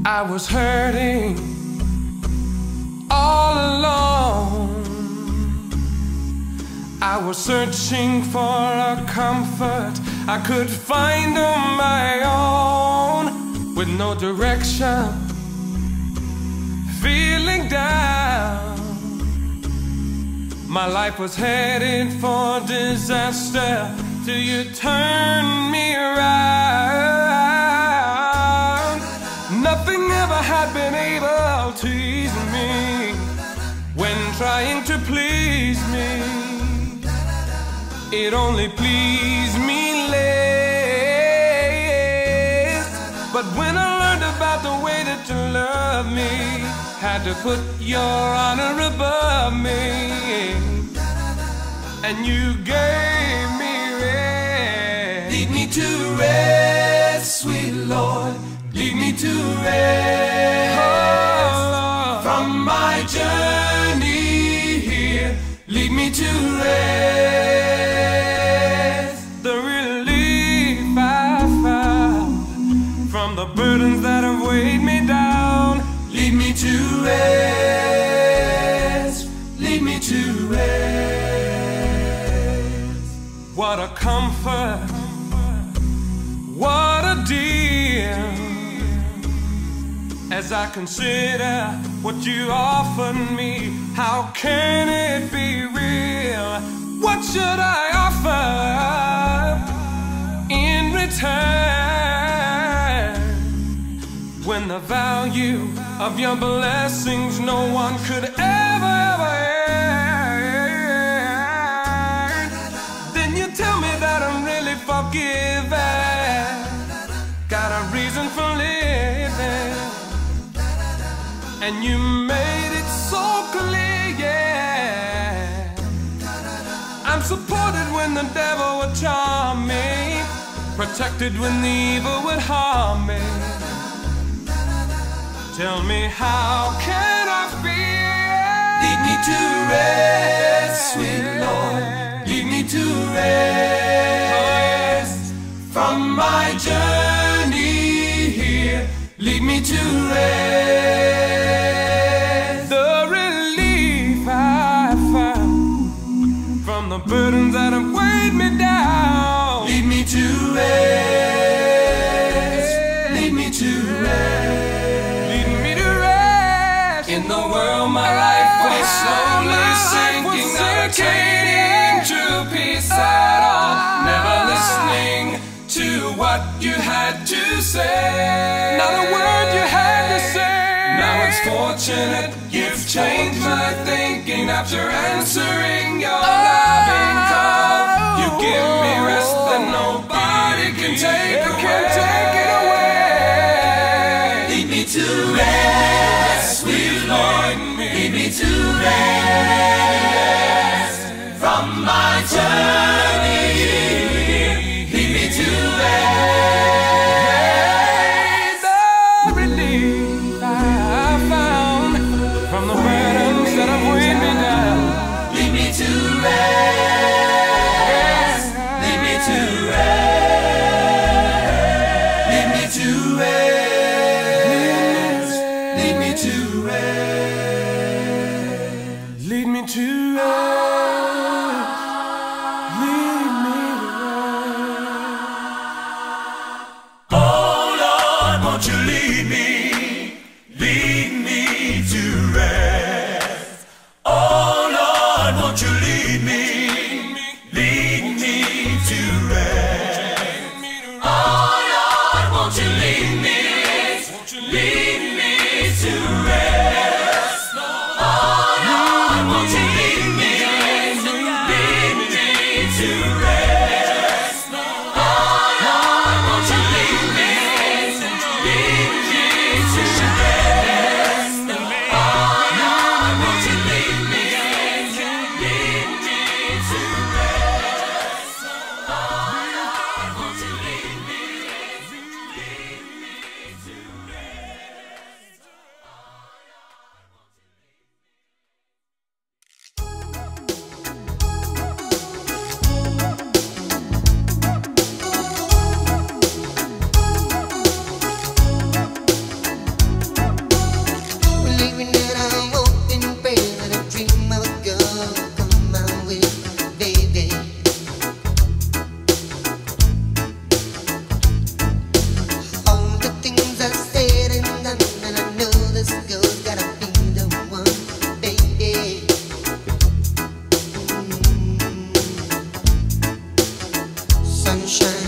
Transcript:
I was hurting all alone. I was searching for a comfort I could find on my own, with no direction, feeling down. My life was headed for disaster till you turned me around. Nothing ever had been able to ease me when trying to please me. It only pleased me less. But when I learned about the way that you love me, had to put your honor above me, and you gave me rest. Lead me to rest, sweet Lord. Lead me to rest from my journey here. Lead me to rest. The relief I found from the burdens that have weighed me down. Lead me to rest. Lead me to rest. What a comfort. What a deal. As I consider what you offered me, how can it be real? What should I offer in return, when the value of your blessings no one could ever earn? Then you tell me that I'm really forgiven, got a reason for living. And you made it so clear, yeah. I'm supported when the devil would charm me, protected when the evil would harm me. Tell me, how can I feel? Lead me to rest, sweet Lord. Lead me to rest from my journey here. Lead me to rest. The relief I found from the burdens that have weighed me down. Lead me to rest. Lead me to rest. Lead me to rest. In the world my life was slowly sinking, not attaining true peace at all. Never listening to what you had to say. Not a word you had to say. Now it's fortunate you've changed my thinking after answering your loving call. You give me rest that nobody can take away. Lead me to rest, sweet Lord. Lead me to rest from my journey. Lead me to rest. The relief I found from the burdens that have weighed me down. Lead me to rest. Lead me to rest. Lead me to rest. Lead me to rest. Lead me to rest. Won't you lead me to rest? Oh Lord, won't you lead me to rest? Oh Lord, won't you lead me to rest? Oh Lord, won't you lead me to rest? Oh Lord, won't you lead me to rest? Oh Lord, won't you lead me to rest? Oh Lord, won't you lead me to rest? sunshine.